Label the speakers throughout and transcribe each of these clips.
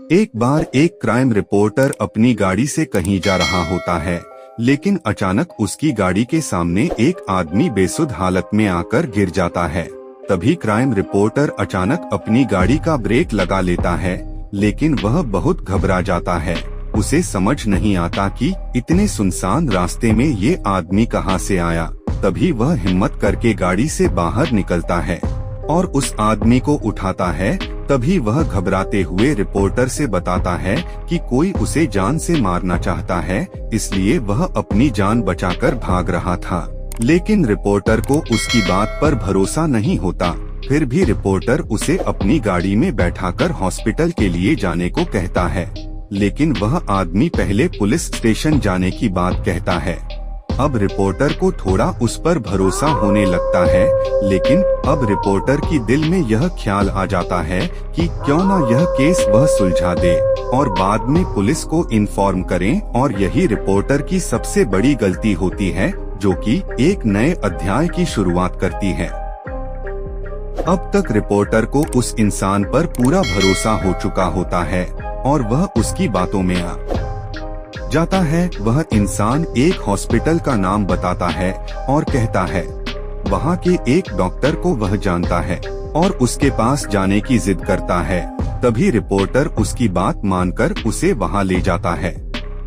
Speaker 1: एक बार एक crime reporter अपनी गाड़ी से कहीं जा रहा होता है, लेकिन अचानक उसकी गाड़ी के सामने एक आदमी बेसुध हालत में आकर गिर जाता है। तभी क्राइम रिपोर्टर अचानक अपनी गाड़ी का ब्रेक लगा लेता है, लेकिन वह बहुत घबरा जाता है। उसे समझ नहीं आता कि इतने सुनसान रास्ते में ये आदमी कहां से आया। तभी वह हिम्मत करके गाड़ी से बाहर निकलता है और उस आदमी को उठाता है। तभी वह घबराते हुए रिपोर्टर से बताता है कि कोई उसे जान से मारना चाहता है, इसलिए वह अपनी जान बचाकर भाग रहा था। लेकिन रिपोर्टर को उसकी बात पर भरोसा नहीं होता। फिर भी रिपोर्टर उसे अपनी गाड़ी में बैठाकर हॉस्पिटल के लिए जाने को कहता है, लेकिन वह आदमी पहले पुलिस स्टेशन जाने की बात कहता है। अब रिपोर्टर को थोड़ा उस पर भरोसा होने लगता है, लेकिन अब रिपोर्टर की दिल में यह ख्याल आ जाता है कि क्यों न यह केस वह सुलझा दे और बाद में पुलिस को इन्फॉर्म करें। और यही रिपोर्टर की सबसे बड़ी गलती होती है, जो कि एक नए अध्याय की शुरुआत करती है। अब तक रिपोर्टर को उस इंसान पर पूरा भरोसा हो चुका होता है और वह उसकी बातों में आ जाता है। वह इंसान एक हॉस्पिटल का नाम बताता है और कहता है वहाँ के एक डॉक्टर को वह जानता है और उसके पास जाने की जिद करता है। तभी रिपोर्टर उसकी बात मानकर उसे वहाँ ले जाता है।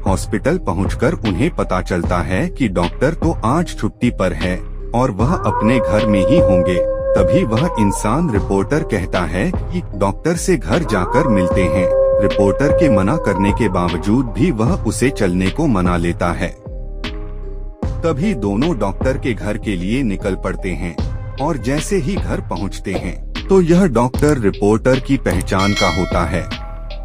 Speaker 1: हॉस्पिटल पहुंचकर उन्हें पता चलता है कि डॉक्टर तो आज छुट्टी पर है और वह अपने घर में ही होंगे। तभी वह इंसान रिपोर्टर कहता है कि डॉक्टर से घर जाकर मिलते हैं। रिपोर्टर के मना करने के बावजूद भी वह उसे चलने को मना लेता है। तभी दोनों डॉक्टर के घर के लिए निकल पड़ते हैं और जैसे ही घर पहुंचते हैं तो यह डॉक्टर रिपोर्टर की पहचान का होता है।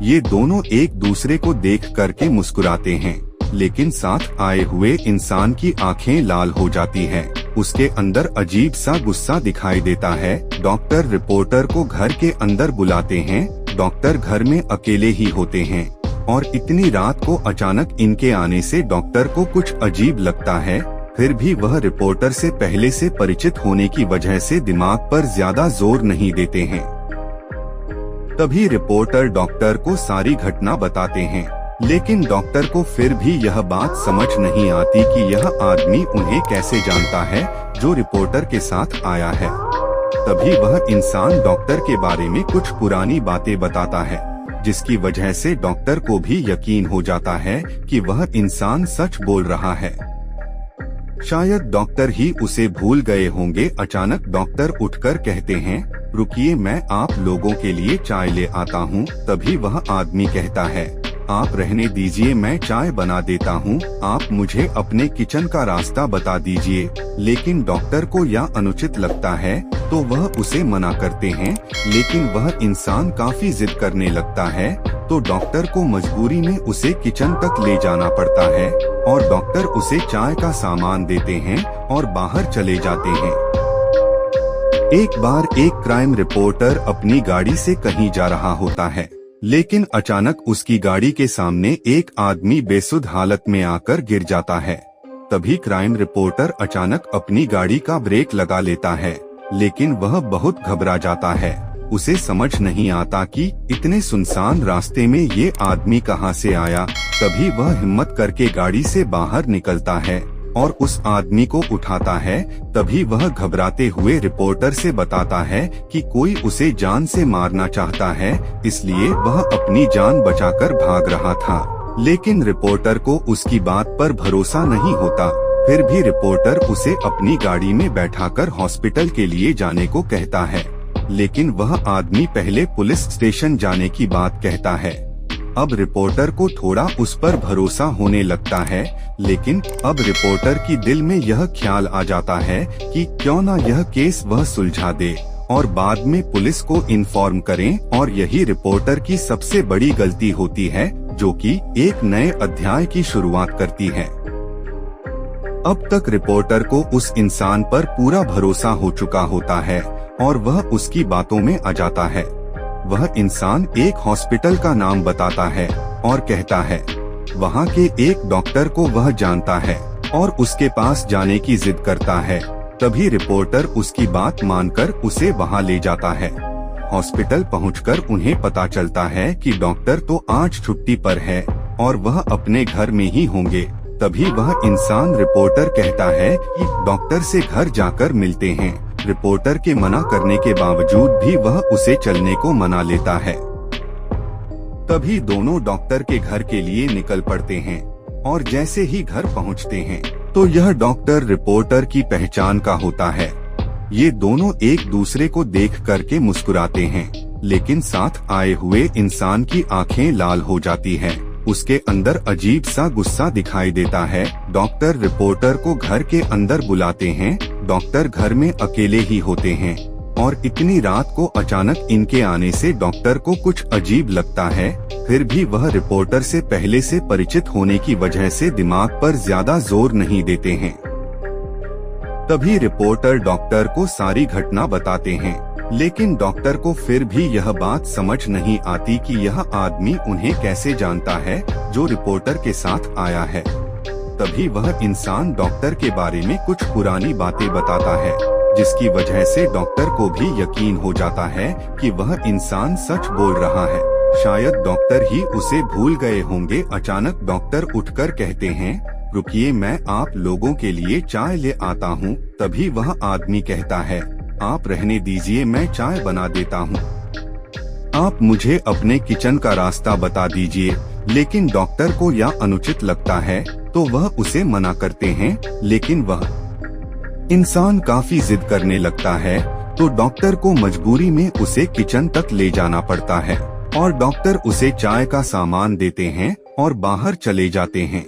Speaker 1: ये दोनों एक दूसरे को देख करके मुस्कुराते हैं, लेकिन साथ आए हुए इंसान की आंखें लाल हो जाती हैं। उसके अंदर अजीब सा गुस्सा दिखाई देता है। डॉक्टर रिपोर्टर को घर के अंदर बुलाते हैं। डॉक्टर घर में अकेले ही होते हैं और इतनी रात को अचानक इनके आने से डॉक्टर को कुछ अजीब लगता है। फिर भी वह रिपोर्टर से पहले से परिचित होने की वजह से दिमाग पर ज्यादा जोर नहीं देते हैं। तभी रिपोर्टर डॉक्टर को सारी घटना बताते हैं, लेकिन डॉक्टर को फिर भी यह बात समझ नहीं आती कि यह आदमी उन्हें कैसे जानता है जो रिपोर्टर के साथ आया है। तभी वह इंसान डॉक्टर के बारे में कुछ पुरानी बातें बताता है, जिसकी वजह से डॉक्टर को भी यकीन हो जाता है कि वह इंसान सच बोल रहा है। शायद डॉक्टर ही उसे भूल गए होंगे। अचानक डॉक्टर उठकर कहते हैं, रुकिए, मैं आप लोगों के लिए चाय ले आता हूँ। तभी वह आदमी कहता है, आप रहने दीजिए, मैं चाय बना देता हूँ, आप मुझे अपने किचन का रास्ता बता दीजिए। लेकिन डॉक्टर को यह अनुचित लगता है तो वह उसे मना करते हैं, लेकिन वह इंसान काफी जिद करने लगता है तो डॉक्टर को मजबूरी में उसे किचन तक ले जाना पड़ता है और डॉक्टर उसे चाय का सामान देते हैं और बाहर चले जाते हैं। एक बार एक क्राइम रिपोर्टर अपनी गाड़ी से कहीं जा रहा होता है, लेकिन अचानक उसकी गाड़ी के सामने एक आदमी बेसुध हालत में आकर गिर जाता है। तभी क्राइम रिपोर्टर अचानक अपनी गाड़ी का ब्रेक लगा लेता है, लेकिन वह बहुत घबरा जाता है। उसे समझ नहीं आता कि इतने सुनसान रास्ते में ये आदमी कहां से आया। तभी वह हिम्मत करके गाड़ी से बाहर निकलता है और उस आदमी को उठाता है। तभी वह घबराते हुए रिपोर्टर से बताता है कि कोई उसे जान से मारना चाहता है, इसलिए वह अपनी जान बचाकर भाग रहा था। लेकिन रिपोर्टर को उसकी बात पर भरोसा नहीं होता। फिर भी रिपोर्टर उसे अपनी गाड़ी में बैठाकर हॉस्पिटल के लिए जाने को कहता है, लेकिन वह आदमी पहले पुलिस स्टेशन जाने की बात कहता है। अब रिपोर्टर को थोड़ा उस पर भरोसा होने लगता है, लेकिन अब रिपोर्टर की दिल में यह ख्याल आ जाता है कि क्यों न यह केस वह सुलझा दे और बाद में पुलिस को इन्फॉर्म करें। और यही रिपोर्टर की सबसे बड़ी गलती होती है, जो कि एक नए अध्याय की शुरुआत करती है। अब तक रिपोर्टर को उस इंसान पर पूरा भरोसा हो चुका होता है और वह उसकी बातों में आ जाता है। वह इंसान एक हॉस्पिटल का नाम बताता है और कहता है वहाँ के एक डॉक्टर को वह जानता है और उसके पास जाने की जिद करता है। तभी रिपोर्टर उसकी बात मानकर उसे वहाँ ले जाता है। हॉस्पिटल पहुंचकर उन्हें पता चलता है कि डॉक्टर तो आज छुट्टी पर है और वह अपने घर में ही होंगे। तभी वह इंसान रिपोर्टर कहता है कि डॉक्टर से घर जाकर मिलते हैं। रिपोर्टर के मना करने के बावजूद भी वह उसे चलने को मना लेता है। तभी दोनों डॉक्टर के घर के लिए निकल पड़ते हैं और जैसे ही घर पहुंचते हैं तो यह डॉक्टर रिपोर्टर की पहचान का होता है। ये दोनों एक दूसरे को देख करके मुस्कुराते हैं, लेकिन साथ आए हुए इंसान की आंखें लाल हो जाती हैं। उसके अंदर अजीब सा गुस्सा दिखाई देता है। डॉक्टर रिपोर्टर को घर के अंदर बुलाते हैं। डॉक्टर घर में अकेले ही होते हैं और इतनी रात को अचानक इनके आने से डॉक्टर को कुछ अजीब लगता है। फिर भी वह रिपोर्टर से पहले से परिचित होने की वजह से दिमाग पर ज्यादा जोर नहीं देते हैं। तभी रिपोर्टर डॉक्टर को सारी घटना बताते हैं, लेकिन डॉक्टर को फिर भी यह बात समझ नहीं आती कि यह आदमी उन्हें कैसे जानता है जो रिपोर्टर के साथ आया है। तभी वह इंसान डॉक्टर के बारे में कुछ पुरानी बातें बताता है, जिसकी वजह से डॉक्टर को भी यकीन हो जाता है कि वह इंसान सच बोल रहा है। शायद डॉक्टर ही उसे भूल गए होंगे। अचानक डॉक्टर उठकर कहते हैं, रुकिए, मैं आप लोगों के लिए चाय ले आता हूँ। तभी वह आदमी कहता है, आप रहने दीजिए, मैं चाय बना देता हूँ। आप मुझे अपने किचन का रास्ता बता दीजिए। लेकिन डॉक्टर को यह अनुचित लगता है तो वह उसे मना करते हैं, लेकिन वह इंसान काफी जिद करने लगता है तो डॉक्टर को मजबूरी में उसे किचन तक ले जाना पड़ता है और डॉक्टर उसे चाय का सामान देते हैं और बाहर चले जाते हैं।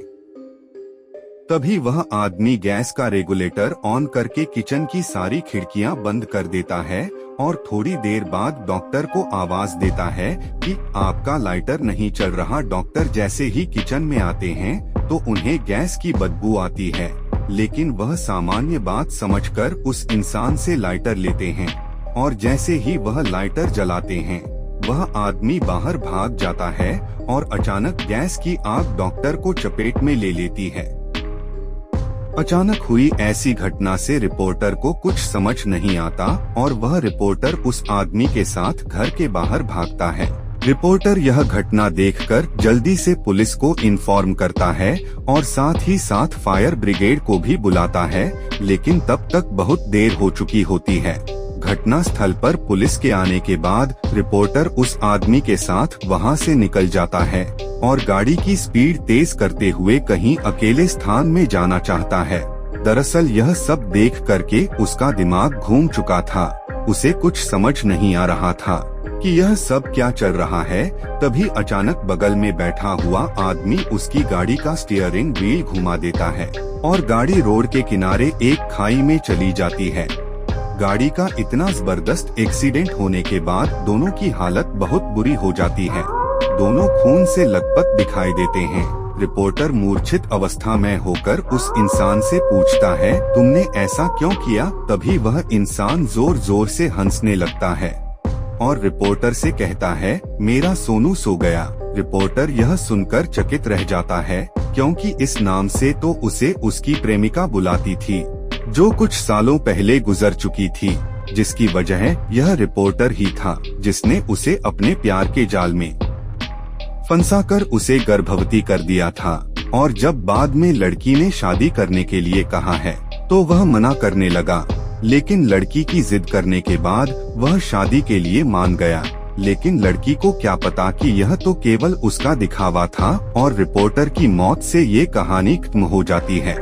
Speaker 1: तभी वह आदमी गैस का रेगुलेटर ऑन करके किचन की सारी खिड़कियां बंद कर देता है और थोड़ी देर बाद डॉक्टर को आवाज देता है कि आपका लाइटर नहीं चल रहा। डॉक्टर जैसे ही किचन में आते हैं तो उन्हें गैस की बदबू आती है, लेकिन वह सामान्य बात समझकर उस इंसान से लाइटर लेते हैं और जैसे ही वह लाइटर जलाते हैं वह आदमी बाहर भाग जाता है और अचानक गैस की आग डॉक्टर को चपेट में ले लेती है। अचानक हुई ऐसी घटना से रिपोर्टर को कुछ समझ नहीं आता और वह रिपोर्टर उस आदमी के साथ घर के बाहर भागता है। रिपोर्टर यह घटना देखकर जल्दी से पुलिस को इन्फॉर्म करता है और साथ ही साथ फायर ब्रिगेड को भी बुलाता है, लेकिन तब तक बहुत देर हो चुकी होती है। घटना स्थल पर पुलिस के आने के बाद रिपोर्टर उस आदमी के साथ वहां से निकल जाता है और गाड़ी की स्पीड तेज करते हुए कहीं अकेले स्थान में जाना चाहता है। दरअसल यह सब देख करके उसका दिमाग घूम चुका था। उसे कुछ समझ नहीं आ रहा था कि यह सब क्या चल रहा है। तभी अचानक बगल में बैठा हुआ आदमी उसकी गाड़ी का स्टीयरिंग व्हील घुमा देता है और गाड़ी रोड के किनारे एक खाई में चली जाती है। गाड़ी का इतना जबरदस्त एक्सीडेंट होने के बाद दोनों की हालत बहुत बुरी हो जाती है। दोनों खून से लथपथ दिखाई देते हैं। रिपोर्टर मूर्छित अवस्था में होकर उस इंसान से पूछता है, तुमने ऐसा क्यों किया? तभी वह इंसान जोर जोर से हंसने लगता है और रिपोर्टर से कहता है, मेरा सोनू सो गया। रिपोर्टर यह सुनकर चकित रह जाता है, क्योंकि इस नाम से तो उसे उसकी प्रेमिका बुलाती थी, जो कुछ सालों पहले गुजर चुकी थी, जिसकी वजह यह रिपोर्टर ही था जिसने उसे अपने प्यार के जाल में फंसाकर उसे गर्भवती कर दिया था। और जब बाद में लड़की ने शादी करने के लिए कहा है तो वह मना करने लगा, लेकिन लड़की की जिद करने के बाद वह शादी के लिए मान गया। लेकिन लड़की को क्या पता कि यह तो केवल उसका दिखावा था और रिपोर्टर की मौत से ये कहानी खत्म हो जाती है।